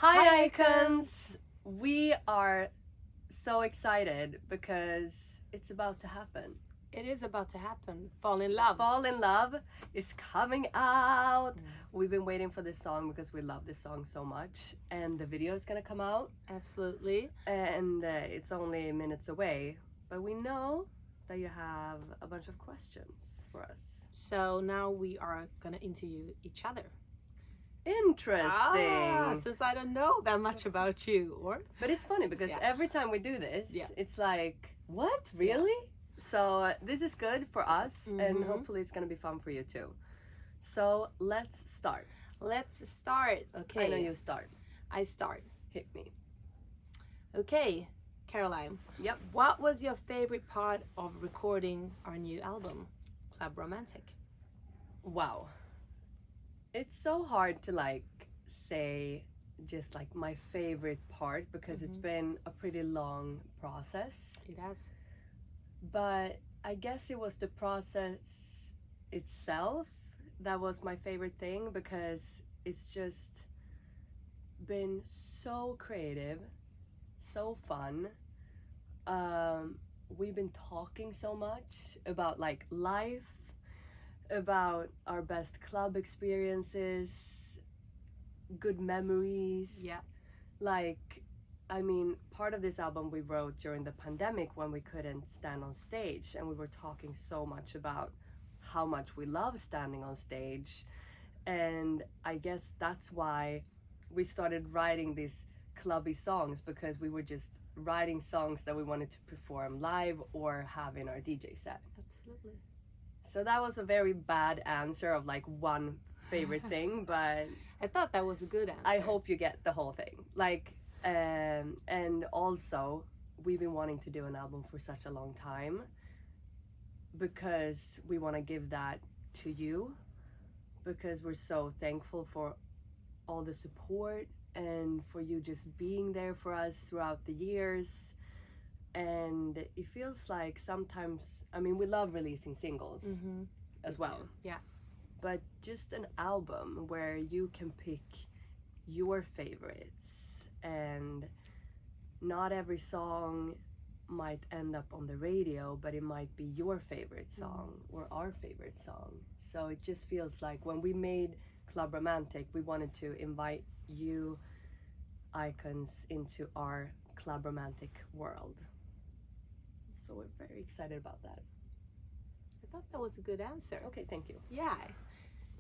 Hi Icons! We are so excited because it's about to happen. It is about to happen. Fall in Love. Fall in Love is coming out. We've been waiting for this song because we love this song so much. And the video is gonna come out. Absolutely. And it's only minutes away. But we know that you have a bunch of questions for us. So now we are gonna interview each other. Interesting. Since I don't know that much about you, or? But it's funny because every time we do this, it's like, what? Really? Yeah. So this is good for us, and hopefully it's gonna be fun for you too. So let's start. Let's start. Okay. I know you start. I start. Hit me. Okay, Caroline. Yep. What was your favorite part of recording our new album, Club Romantic? Wow. It's so hard to say just my favorite part because it's been a pretty long process. It has. But I guess it was the process itself that was my favorite thing because it's just been so creative, so fun. We've been talking so much about life, about our best club experiences, good memories. Yeah. I mean, part of this album we wrote during the pandemic when we couldn't stand on stage, and we were talking so much about how much we love standing on stage. And I guess that's why we started writing these clubby songs, because we were just writing songs that we wanted to perform live or have in our DJ set. Absolutely. So that was a very bad answer of one favorite thing, but I thought that was a good answer. I hope you get the whole thing. And also, we've been wanting to do an album for such a long time because we want to give that to you, because we're so thankful for all the support and for you just being there for us throughout the years. And it feels like sometimes, I mean, we love releasing singles as well. Yeah. But just an album where you can pick your favorites, and not every song might end up on the radio, but it might be your favorite song or our favorite song. So it just feels like when we made Club Romantic, we wanted to invite you icons into our Club Romantic world. So we're very excited about that. I thought that was a good answer. Okay, thank you. Yeah.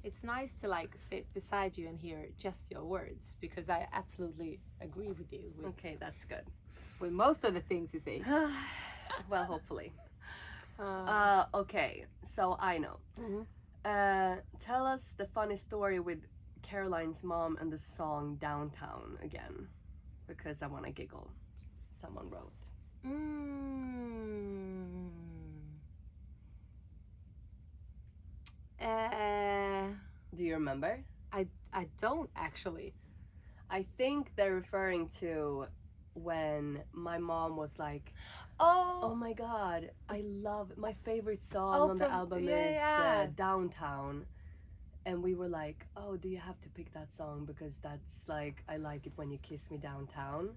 It's nice to sit beside you and hear just your words, because I absolutely agree with you. Okay, that's good. With most of the things you say. Well, hopefully. Okay, so I know. Tell us the funny story with Caroline's mom and the song Downtown again, because I want to giggle. Someone wrote. Do you remember? I don't actually. I think they're referring to when my mom was like, oh my god, I love, my favorite song on the album is Downtown. And we were like, oh, do you have to pick that song because that's I like it when you kiss me downtown.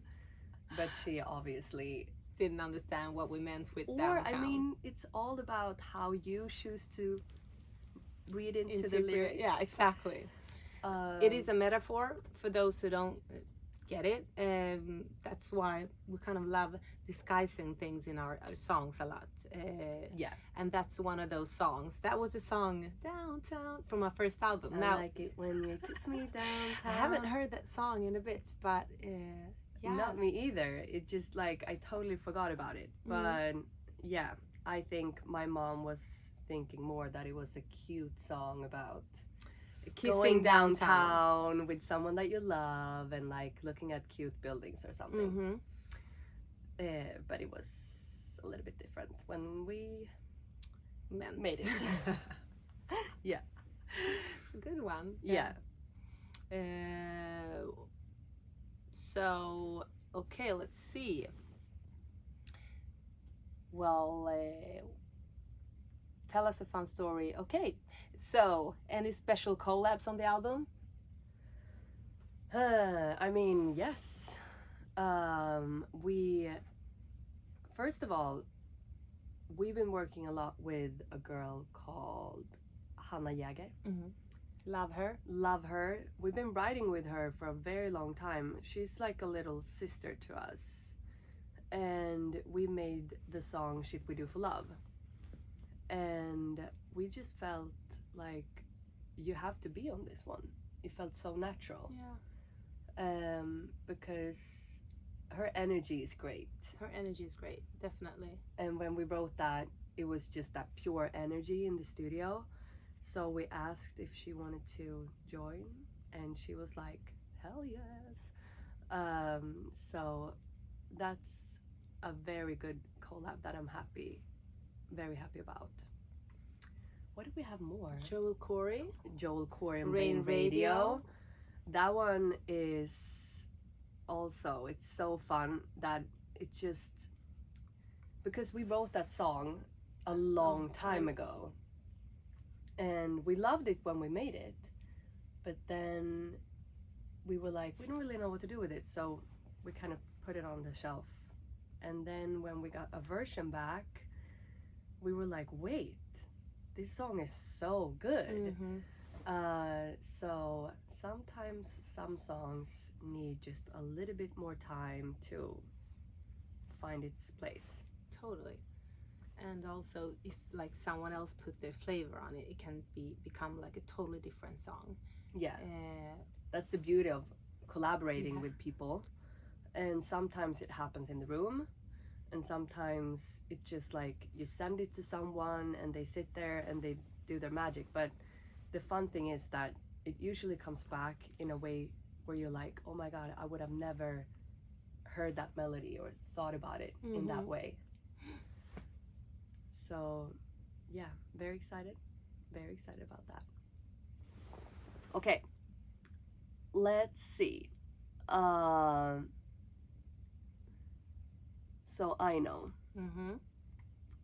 But she obviously didn't understand what we meant with downtown. I mean, it's all about how you choose to read into the lyrics. Yeah, exactly. It is a metaphor for those who don't get it, and that's why we kind of love disguising things in our songs a lot. And that's one of those songs. That was a song, Downtown, from our first album. I like it when you kiss me downtown. I haven't heard that song in a bit, but yeah. Not me either. It just I totally forgot about it. But yeah, I think my mom was thinking more that it was a cute song about kissing going downtown with someone that you love and looking at cute buildings or something. But it was a little bit different when we made it. Yeah. It's a good one. Yeah. So, okay, let's see. Well, tell us a fun story. Okay, so any special collabs on the album? I mean, yes. We first of all, we've been working a lot with a girl called Hanna Jäger. Mm-hmm. Love her. Love her. We've been writing with her for a very long time. She's like a little sister to us. And we made the song Shit We Do for Love. And we just felt like you have to be on this one. It felt so natural. Yeah. Because her energy is great. Her energy is great, definitely. And when we wrote that, it was just that pure energy in the studio. So we asked if she wanted to join, and she was like, hell yes. So that's a very good collab that I'm very happy about. What do we have more? Joel Corey and Rain Radio. That one is also, it's so fun that it just, because we wrote that song a long time ago. And we loved it when we made it, but then we were like, we don't really know what to do with it, so we kind of put it on the shelf. And then when we got a version back, we were like, wait, this song is so good. So sometimes some songs need just a little bit more time to find its place. Totally. And also, if like someone else put their flavor on it, it can become like a totally different song. Yeah, that's the beauty of collaborating with people. And sometimes it happens in the room, and sometimes it's just like you send it to someone and they sit there and they do their magic. But the fun thing is that it usually comes back in a way where you're like, oh my god, I would have never heard that melody or thought about it in that way. So, yeah, very excited about that. Okay, let's see. So I know.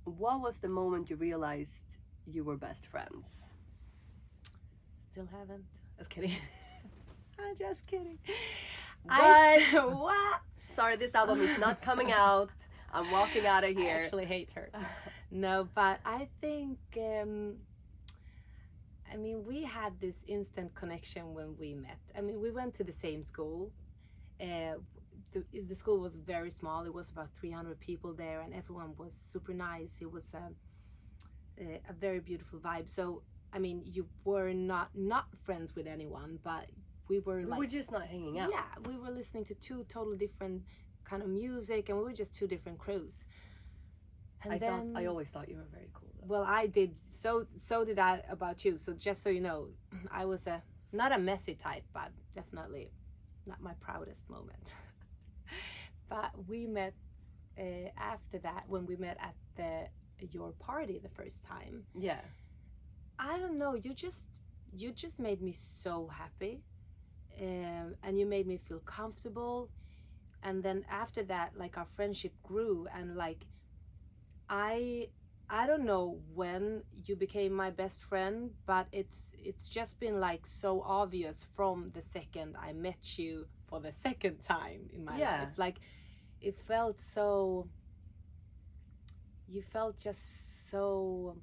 What was the moment you realized you were best friends? Still haven't. Just kidding. I'm just kidding. What? Sorry, this album is not coming out. I'm walking out of here. I actually hate her. No, but I think, I mean, we had this instant connection when we met. I mean, we went to the same school. The school was very small. It was about 300 people there, and everyone was super nice. It was a very beautiful vibe. So, I mean, you were not friends with anyone, but we were like... We were just not hanging out. Yeah, we were listening to two totally different kind of music, and we were just two different crews. And I always thought you were very cool, though. Well, I did. So did I about you. So just so you know, I was not a messy type, but definitely not my proudest moment. But we met after that, when we met at your party the first time. Yeah. I don't know. You just made me so happy, and you made me feel comfortable. And then after that, like, our friendship grew, and like, I don't know when you became my best friend, but it's just been like so obvious from the second I met you for the second time in my life. Like, it felt so, you felt just so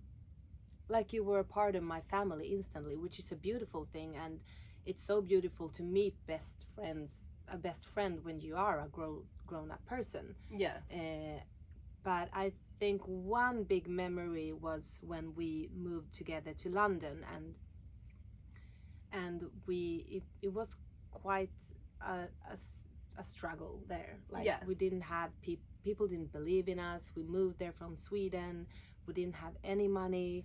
like you were a part of my family instantly, which is a beautiful thing. And it's so beautiful to meet a best friend when you are a grown-up person. Yeah. But I think one big memory was when we moved together to London, and it was quite a struggle there. Like, we didn't have people didn't believe in us. We moved there from Sweden. We didn't have any money.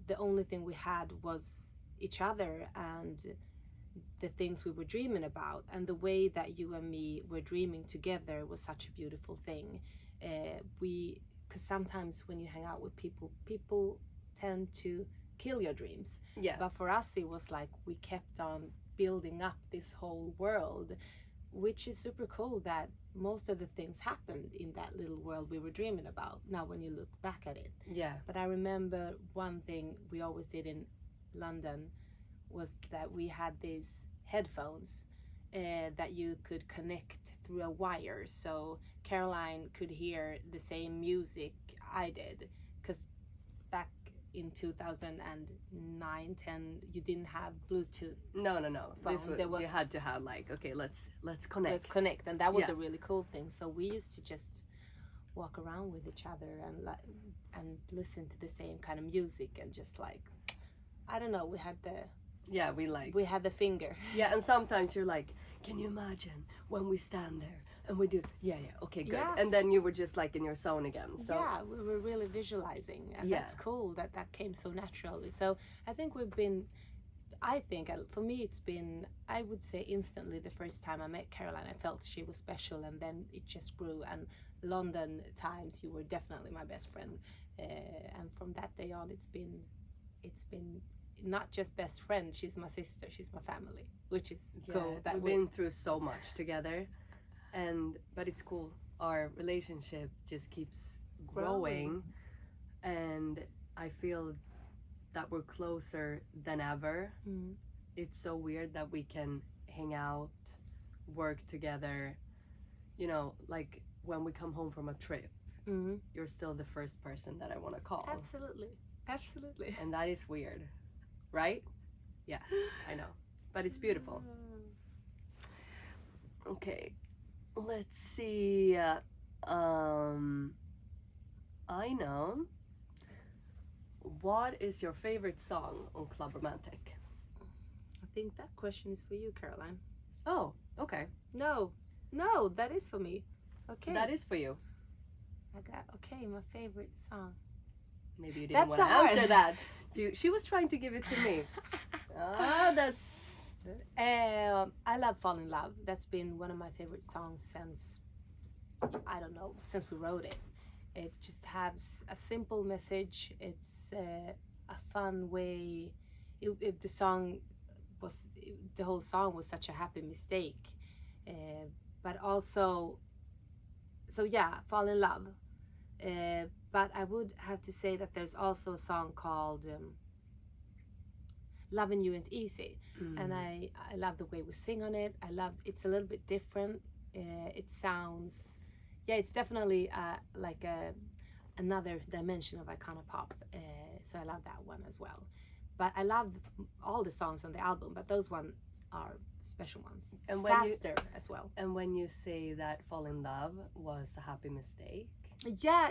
The only thing we had was each other and the things we were dreaming about. And the way that you and me were dreaming together was such a beautiful thing. Because sometimes when you hang out with people tend to kill your dreams. Yeah. But for us, it was like we kept on building up this whole world, which is super cool that most of the things happened in that little world we were dreaming about, now when you look back at it. Yeah. But I remember one thing we always did in London was that we had these headphones, that you could connect through a wire. So Caroline could hear the same music I did, because back in 2009, 10, you didn't have Bluetooth. No. Phone. You had to have like, okay, let's connect. Let's connect, and that was Yeah. a really cool thing. So we used to just walk around with each other and listen to the same kind of music, and just like, I don't know, we had the finger. Yeah, and sometimes you're like, can you imagine when we stand there and we do, okay, good. Yeah. And then you were just like in your zone again. So Yeah, we were really visualizing, and Yeah. that's cool that came so naturally. So I think for me it's been, I would say instantly, the first time I met Caroline, I felt she was special, and then it just grew. And London times, you were definitely my best friend, and from that day on, it's been not just best friend, she's my sister, she's my family, which is cool. That we've been through so much together, but it's cool. Our relationship just keeps growing, and I feel that we're closer than ever. It's so weird that we can hang out, work together, like when we come home from a trip, you're still the first person that I want to call. Absolutely. And that is weird, right? Yeah, I know, but it's beautiful. Okay, let's see. I know. What is your favorite song on Club Romantic? I think that question is for you, Caroline. Oh, okay. No, that is for me. Okay. That is for you. My favorite song. Maybe you didn't That's want to hard. answer that. She was trying to give it to me. That's... I love Fall in Love. That's been one of my favorite songs since, I don't know, since we wrote it. It just has a simple message. It's a fun way. The whole song was such a happy mistake. But also, so yeah, Fall in Love. But I would have to say that there's also a song called Loving You Ain't Easy. And I love the way we sing on it. It's a little bit different. It sounds, it's definitely like another dimension of Icona Pop. So I love that one as well. But I love all the songs on the album, but those ones are special ones. And faster as well. And when you say that Fall in Love was a happy mistake? Yeah,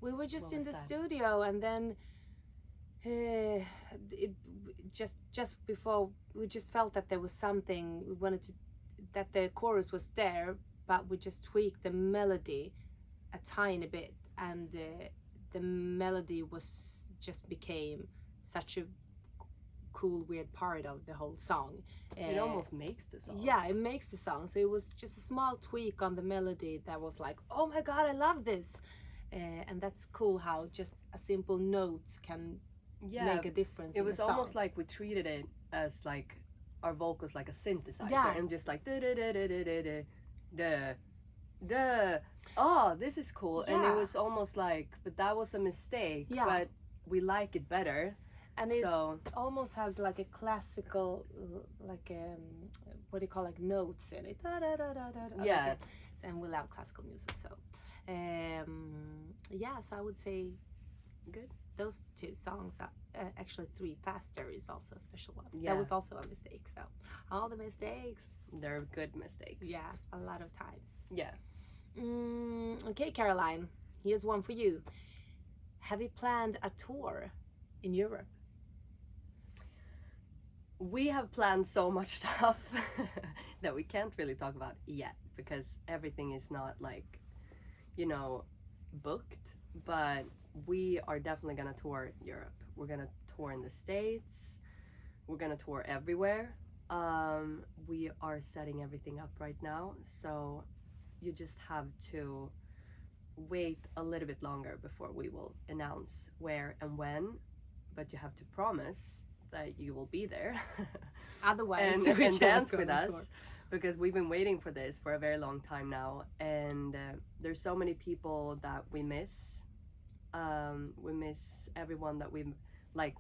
we were just in the studio, and then just before, we just felt that there was something we wanted to, that the chorus was there, but we just tweaked the melody a tiny bit, and the melody just became such a cool, weird part of the whole song. It almost makes the song. Yeah, it makes the song. So it was just a small tweak on the melody that was like, oh my god, I love this. And that's cool how just a simple note can make a difference. It was almost like we treated it as like our vocals like a synthesizer, and just like oh, this is cool. And it was almost like, but that was a mistake, but we like it better. And it almost has like a classical, like what do you call, like notes in it. Yeah. And we love classical music, so so I would say good. Those two songs are actually three. Faster is also a special one. Yeah. That was also a mistake. So all the mistakes, they're good mistakes. Yeah, a lot of times. Yeah. Okay, Caroline, here's one for you. Have you planned a tour in Europe? We have planned so much stuff that we can't really talk about yet, because everything is not like, booked, but we are definitely gonna tour Europe. We're gonna tour in the States. We're gonna tour everywhere. We are setting everything up right now, so you just have to wait a little bit longer before we will announce where and when, but you have to promise that you will be there. Otherwise, and dance with us, because we've been waiting for this for a very long time now, and there's so many people that we miss. We miss everyone that we like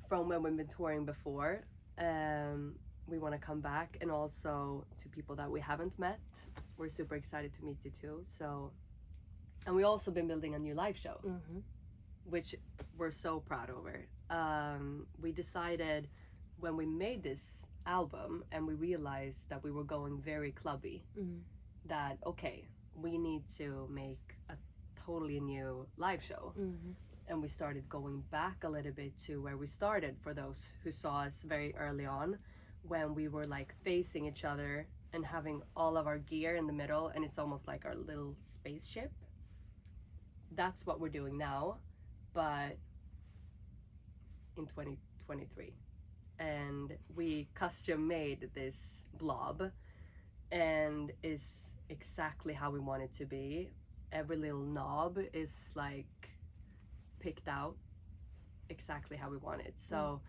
from when we've been touring before. we want to come back, and also to people that we haven't met. We're super excited to meet you too. So, and we also been building a new live show, which we're so proud over. We decided when we made this album and we realized that we were going very clubby, that okay, we need to make a totally new live show. And we started going back a little bit to where we started, for those who saw us very early on, when we were like facing each other and having all of our gear in the middle, and it's almost like our little spaceship. That's what we're doing now, but in 2023. And we custom made this blob, and is exactly how we want it to be. Every little knob is like picked out exactly how we want it. So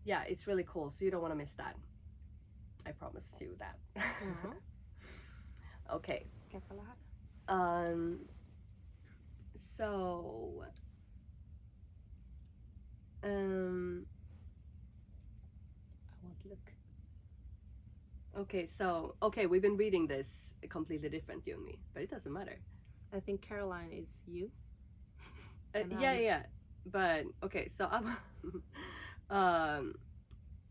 yeah, it's really cool. So you don't want to miss that. I promise you that. Okay. So I won't look. Okay, we've been reading this completely different, you and me, but it doesn't matter. I think Caroline is you. Yeah. But okay, so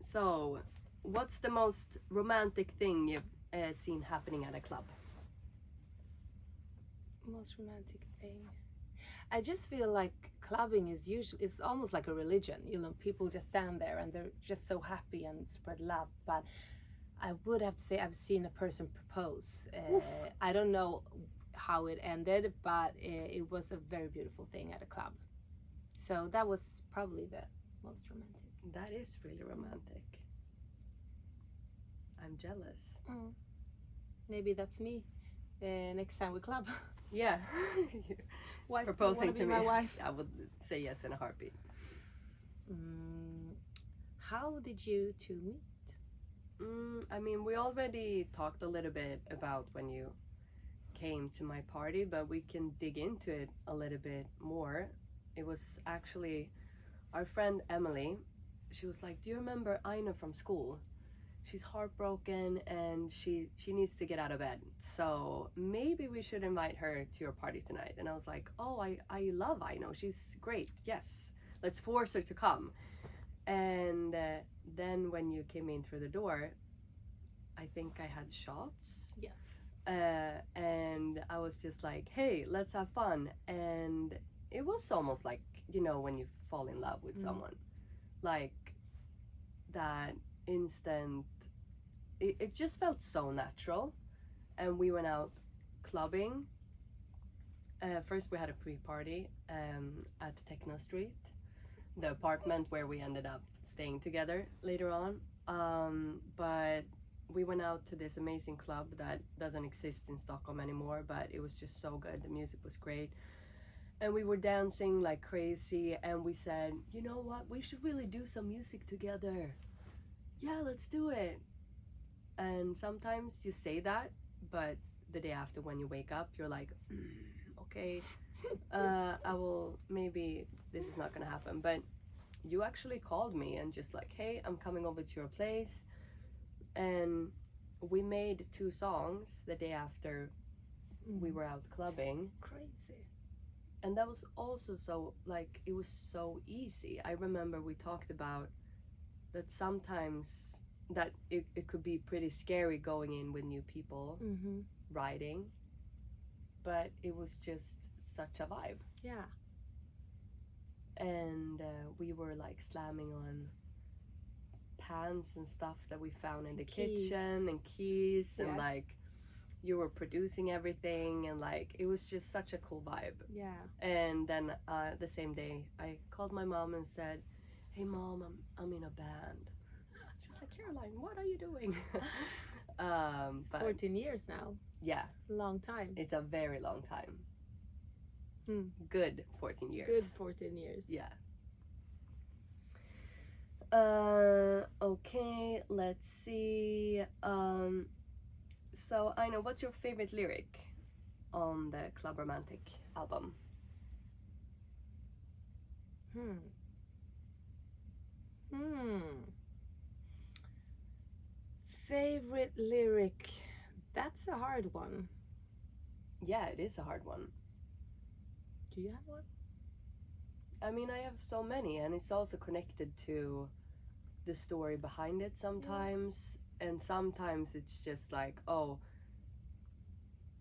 so what's the most romantic thing you've seen happening at a club? Most romantic thing. I just feel like clubbing is usually, it's almost like a religion. You know, people just stand there and they're just so happy and spread love. But I would have to say I've seen a person propose. I don't know how it ended, but it was a very beautiful thing at a club. So that was probably the most romantic. That is really romantic. I'm jealous. Maybe that's me. Next time we club. Yeah. Wife, proposing to me. My wife. I would say yes in a heartbeat. How did you two meet? I mean, we already talked a little bit about when you came to my party, but we can dig into it a little bit more. It was actually our friend Emily. She was like, do you remember Ina from school? She's heartbroken and she needs to get out of bed. So maybe we should invite her to your party tonight. And I was like, oh, I love Ina. She's great. Yes, let's force her to come. And then when you came in through the door, I think I had shots. Yes. And I was just like, hey, let's have fun. And it was almost like, you know, when you fall in love with someone, like that instant, it just felt so natural. And we went out clubbing. First we had a pre-party at Techno Street, the apartment where we ended up staying together later on. But we went out to this amazing club that doesn't exist in Stockholm anymore, but it was just so good. The music was great. And we were dancing like crazy, and we said, you know what, we should really do some music together. Yeah, let's do it. And sometimes you say that, but the day after when you wake up, you're like, okay, I will, maybe this is not gonna happen. But you actually called me and just like, hey, I'm coming over to your place. And we made 2 songs the day after we were out clubbing. Crazy. And that was also so, like, it was so easy. I remember we talked about that sometimes that it could be pretty scary going in with new people, writing, but it was just such a vibe. Yeah. And we were like slamming on pans and stuff that we found in the kitchen, and keys, and like you were producing everything, and like it was just such a cool vibe. Yeah. And then the same day I called my mom and said, hey mom, I'm in a band. She's like, Caroline, what are you doing? But 14 years now. Yeah, it's a long time. It's a very long time. Good 14 years. Good 14 years. Yeah. Okay, let's see. So I know, what's your favorite lyric on the Club Romantic album? Favorite lyric? That's a hard one. Yeah, it is a hard one. Do you have one? I mean, I have so many, and it's also connected to the story behind it sometimes. And sometimes it's just like, oh,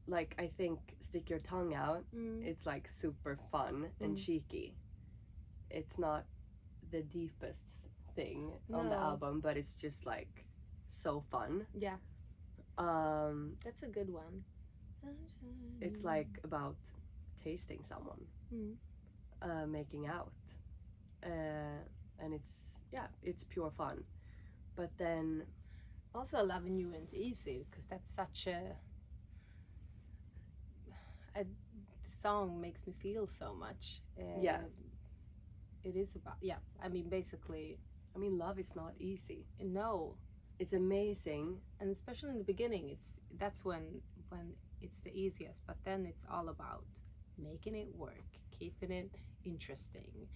like I think Stick Your Tongue Out, it's like super fun and cheeky. It's not the deepest thing on the album, but it's just like so fun. Yeah. That's a good one. It's like about tasting someone, making out, and it's pure fun. But then also Loving You Ain't Easy, because that's such a the song makes me feel so much. It is about, I mean, basically, I mean, love is not easy. No, it's amazing, and especially in the beginning, that's when it's the easiest. But then it's all about making it work, keeping it interesting,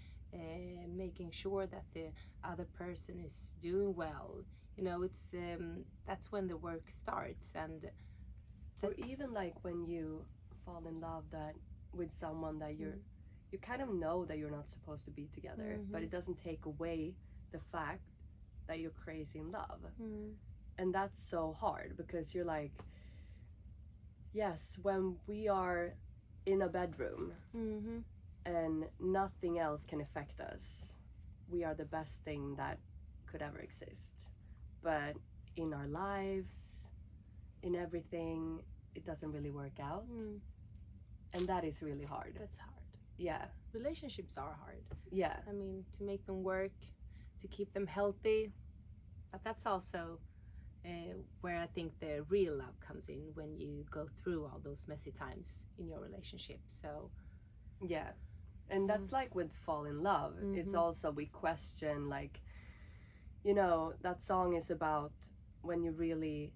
making sure that the other person is doing well. You know, it's that's when the work starts. And or even like when you fall in love with someone that you kind of know that you're not supposed to be together, but it doesn't take away the fact that you're crazy in love. And that's so hard, because you're like, yes, when we are in a bedroom and nothing else can affect us, we are the best thing that could ever exist. But in our lives, in everything, it doesn't really work out. And that is really hard. That's hard. Yeah. Relationships are hard. Yeah. I mean, to make them work, to keep them healthy. But that's also where I think the real love comes in, when you go through all those messy times in your relationship. So yeah. And that's like with Fall in Love. It's also, we question, like, you know, that song is about when you really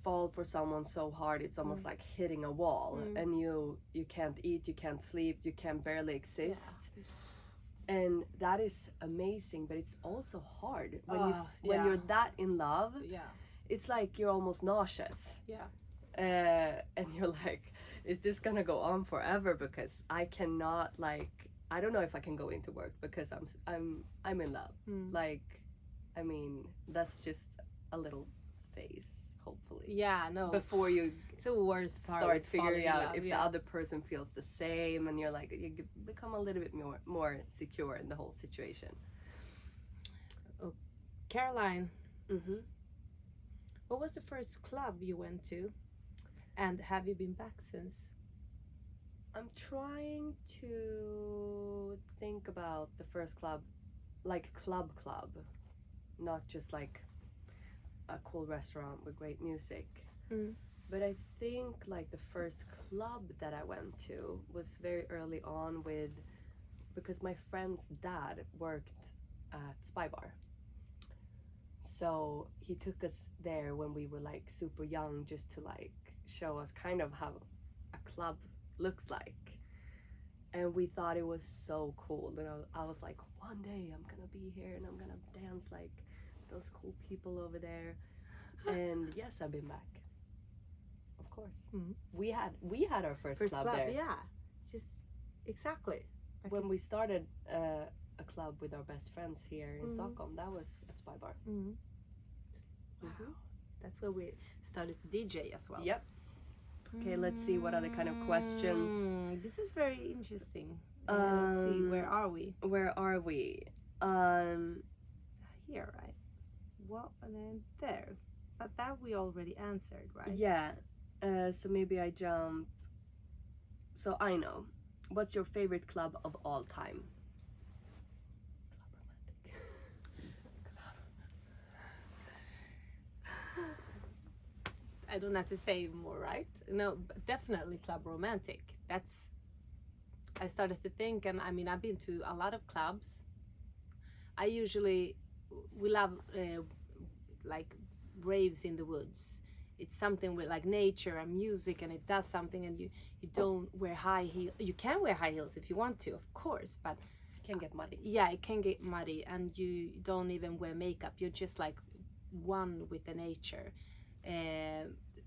fall for someone so hard, it's almost like hitting a wall, and you can't eat, you can't sleep, you can barely exist. And that is amazing, but it's also hard when when you're that in love. It's like you're almost nauseous. And you're like, is this gonna go on forever? Because I cannot, like, I don't know if I can go into work because I'm in love. Like, I mean, that's just a little phase, hopefully. Yeah, no. Before you start figuring out if the other person feels the same, and you're like, you become a little bit more secure in the whole situation. Oh, Caroline. What was the first club you went to? And have you been back since? I'm trying to think about the first club, like club, not just like a cool restaurant with great music. But I think like the first club that I went to was very early on, because my friend's dad worked at Spy Bar. So he took us there when we were like super young, just to like show us kind of how a club looks like. And we thought it was so cool. You know, I was like, one day I'm gonna be here and I'm gonna dance like those cool people over there. And yes, I've been back. Of course. We had our first club there. Yeah, just exactly. When we started a club with our best friends here in Stockholm, that was at Spy Bar. Wow. That's where we started to DJ as well. Yep. Okay, let's see what other kind of questions. This is very interesting. Let's see, where are we? Here, right? What, and then there. But that we already answered, right? Yeah. So maybe I jump. So I know. What's your favorite club of all time? I don't have to say more, right? No, definitely Club Romantic. I started to think, and I mean, I've been to a lot of clubs. We love like raves in the woods. It's something with like nature and music, and it does something, and you don't wear high heels. You can wear high heels if you want to, of course, but it can get muddy. Yeah, it can get muddy, and you don't even wear makeup. You're just like one with the nature.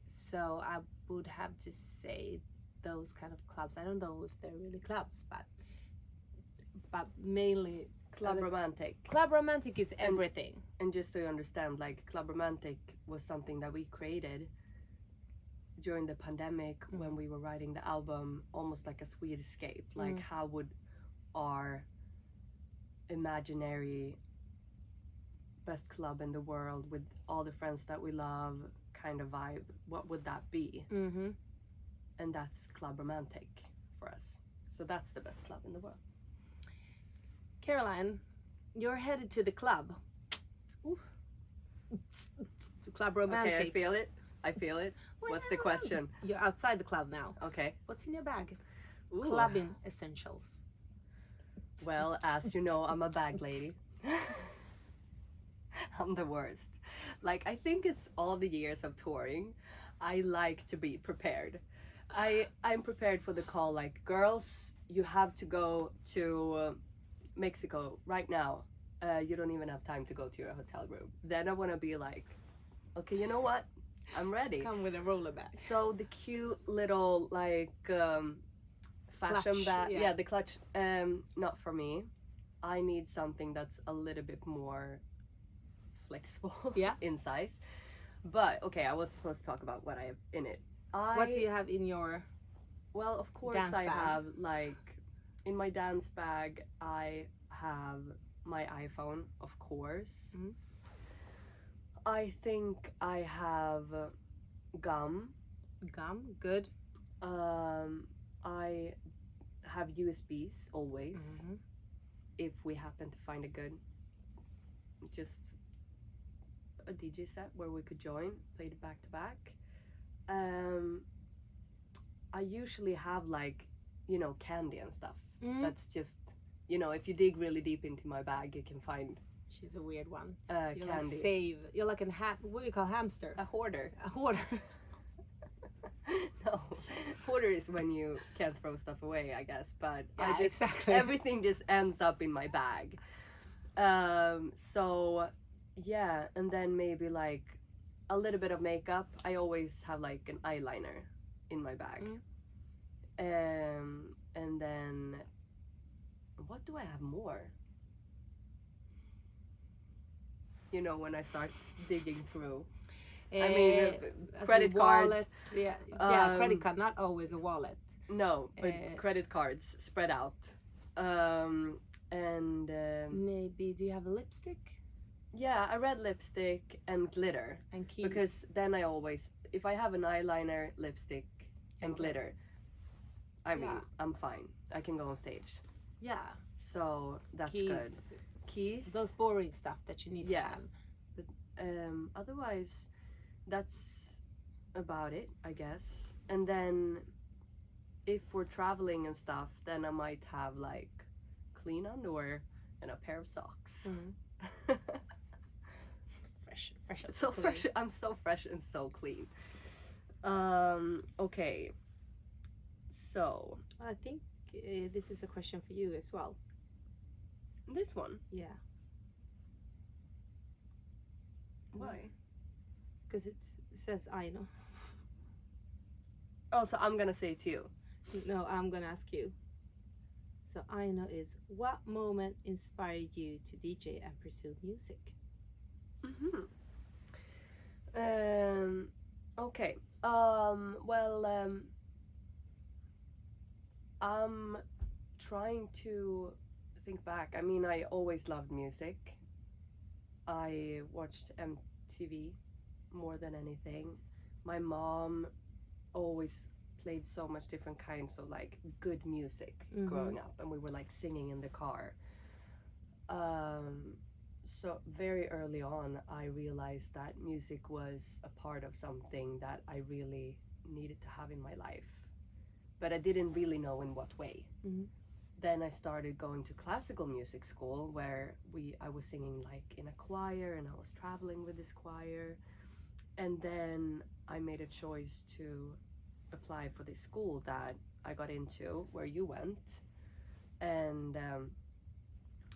So I would have to say those kind of clubs. I don't know if they're really clubs, but mainly Club Romantic. Club Romantic is everything. And just so you understand, like Club Romantic was something that we created during the pandemic when we were writing the album, almost like a sweet escape. Like how would our imaginary best club in the world with all the friends that we love kind of vibe, what would that be? And that's Club Romantic for us. So that's the best club in the world. Caroline, you're headed to the club. Oof. To Club Romantic. Okay, I feel it. What's the question? You're outside the club now. Okay. What's in your bag? Ooh. Clubbing essentials. Well, as you know, I'm a bag lady. I'm the worst. Like, I think it's all the years of touring. I like to be prepared. I'm prepared for the call, like, girls, you have to go to Mexico right now. You don't even have time to go to your hotel room. Then I want to be like, okay, you know what? I'm ready. Come with a roller bag. So the cute little, like, fashion Clutch, bag. yeah. Yeah, the clutch. Not for me. I need something that's a little bit more flexible in size. But okay, I was supposed to talk about what I have in it. What do you have in your Well, of course dance I bag? have, like, in my dance bag, I have my iPhone, of course. I think I have gum. Good. I have USBs always. If we happen to find a good, just a DJ set where we could join, played it back to back. I usually have, like, you know, candy and stuff. That's just, you know, if you dig really deep into my bag, you can find. She's a weird one. You Candy. like save. You're like what do you call hamster? A hoarder. A hoarder. No, hoarder is when you can't throw stuff away, I guess. But Yeah, I just exactly. everything just ends up in my bag. So yeah, and then maybe like a little bit of makeup. I always have like an eyeliner in my bag. And then what do I have more? You know, when I start digging through. I mean, credit cards. Yeah, credit card, not always a wallet. No, but credit cards spread out. And Maybe, do you have a lipstick? yeah, a red lipstick and glitter. And keys. Because then I always, if I have an eyeliner, lipstick, and glitter, I mean, I'm fine. I can go on stage. Yeah. So that's Keys. good. Keys. Those boring stuff that you need to have. But otherwise, that's about it, I guess. And then if we're traveling and stuff, then I might have like clean underwear and a pair of socks. Fresh. So fresh. I'm so fresh and so clean. Okay. So I think this is a question for you as well. this one. Yeah. Why? Because it says I know. Oh, so I'm gonna say it to you. No, I'm gonna ask you. So I know is, what moment inspired you to DJ and pursue music? Okay. Well, I'm trying to think back. I mean, I always loved music. I watched MTV more than anything. My mom always played so much different kinds of like good music growing up, and we were like singing in the car. So very early on I realized that music was a part of something that I really needed to have in my life, but I didn't really know in what way. Then I started going to classical music school where I was singing like in a choir, and I was traveling with this choir. And then I made a choice to apply for the school that I got into, where you went. And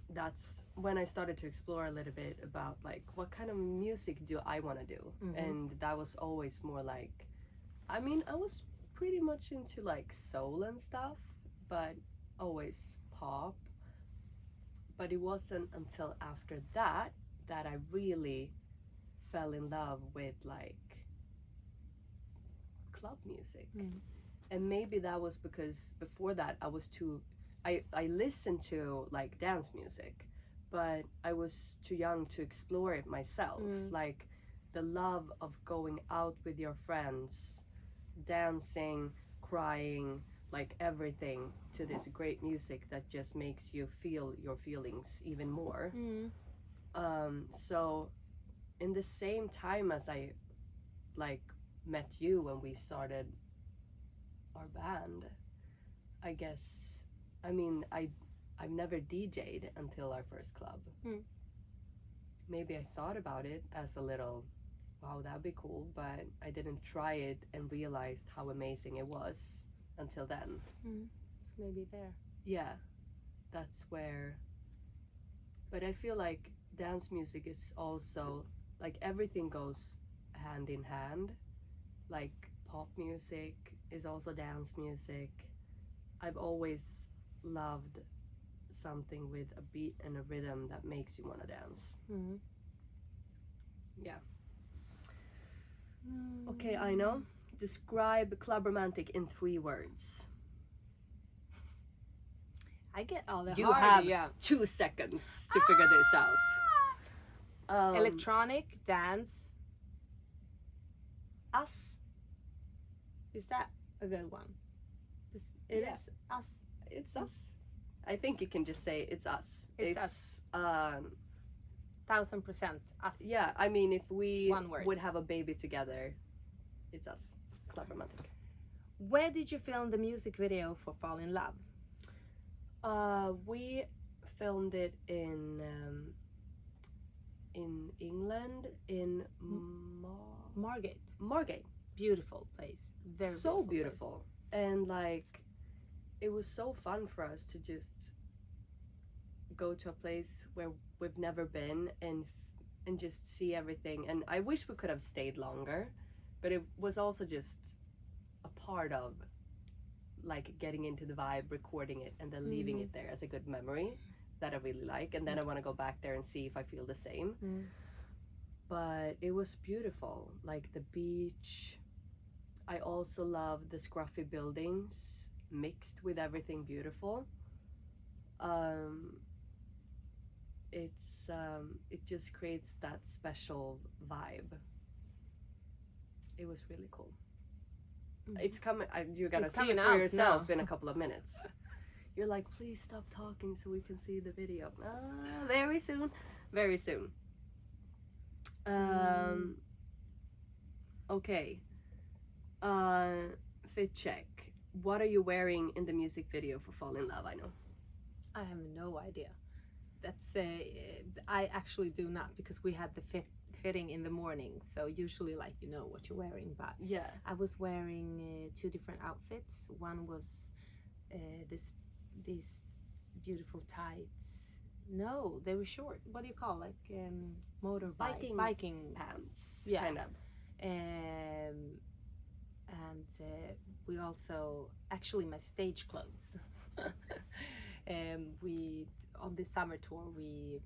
that's when I started to explore a little bit about like what kind of music do I want to do, and that was always more like, I mean, I was pretty much into like soul and stuff, but always pop. But it wasn't until after that that I really fell in love with like club music. And maybe that was because before that I was too, I listened to like dance music, but I was too young to explore it myself. Like the love of going out with your friends, dancing, crying, like everything to this great music that just makes you feel your feelings even more. So in the same time as I like met you when we started our band, I guess, I mean, I've never DJ'd until our first club. Maybe I thought about it as a little, wow, that'd be cool, but I didn't try it and realized how amazing it was until then. So maybe there. Yeah, that's where. But I feel like dance music is also, like everything goes hand in hand. Like pop music is also dance music. I've always loved something with a beat and a rhythm that makes you want to dance. Yeah. Okay, I know. Describe club romantic in 3 words. I get all the You hard, have 2 seconds to figure this out. Electronic, dance, us. Is that a good one? It is us. It's us. I think you can just say it's us. It's us. 1000% us. Yeah, I mean, if we One word. would have a baby together, it's us. Club romantic. Where did you film the music video for Fall in Love? We filmed it in England, in Margate. Margate. Beautiful place. Very So beautiful. And like, it was so fun for us to just go to a place where we've never been and just see everything. And I wish we could have stayed longer, but it was also just a part of like getting into the vibe, recording it, and then leaving it there as a good memory that I really like. And then I want to go back there and see if I feel the same. But it was beautiful, like the beach. I also love the scruffy buildings mixed with everything beautiful. It just creates that special vibe. It was really cool. It's coming. You're gonna see it for yourself in a couple of minutes. You're like, please stop talking so we can see the video. Very soon, very soon. Okay. Fit check. What are you wearing in the music video for Fall in Love? I know. I have no idea. That's I actually do not, because we had the fitting in the morning, so usually like you know what you're wearing. But yeah, I was wearing 2 different outfits. One was these beautiful tights. No, they were short. What do you call, like biking pants? Yeah, kind of. And we also, actually my stage clothes. We on this summer tour we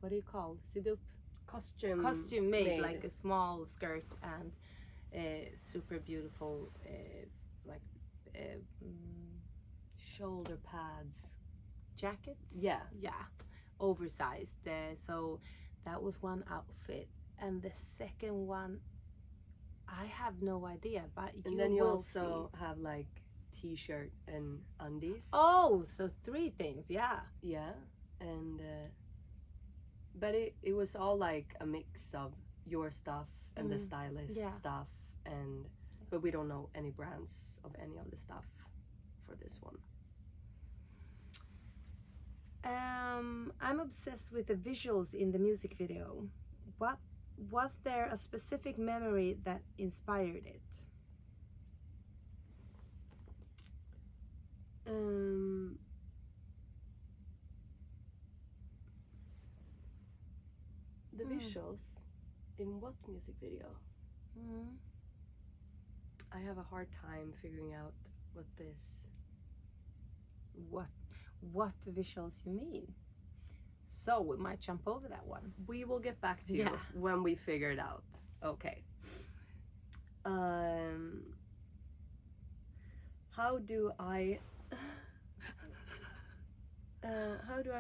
what do you call Sidup? Costume made like a small skirt and super beautiful shoulder pads, jackets. Yeah, oversized. So that was one outfit, and the second one I have no idea, but and then you also have like t-shirt and undies. Oh, so 3 things. Yeah, and but it was all like a mix of your stuff and the stylist stuff, and but we don't know any brands of any of the stuff for this one. I'm obsessed with the visuals in the music video. What was there a specific memory that inspired it? The visuals in what music video? I have a hard time figuring out what this... What visuals you mean? So we might jump over that one. We will get back to you when we figure it out. Okay. How do I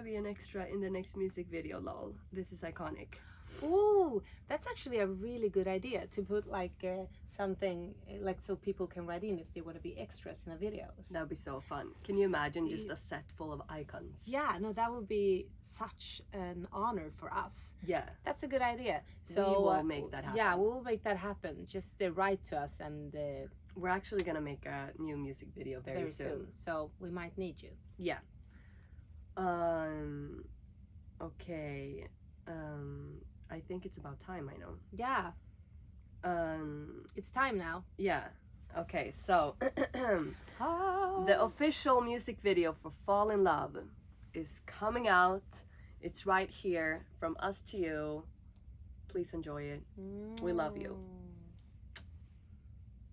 be an extra in the next music video, lol? This is iconic. Oh, that's actually a really good idea, to put like something like so people can write in if they want to be extras in a video. That would be so fun. Can you imagine just a set full of icons? Yeah, no, that would be such an honor for us. Yeah. That's a good idea. So we will make that happen. Yeah, we'll make that happen. Just write to us, and we're actually gonna make a new music video very soon. So we might need you. Yeah. Okay. I think it's about time, I know. Yeah. It's time now. Yeah. Okay, so the official music video for Fall in Love is coming out. It's right here from us to you. Please enjoy it. We love you.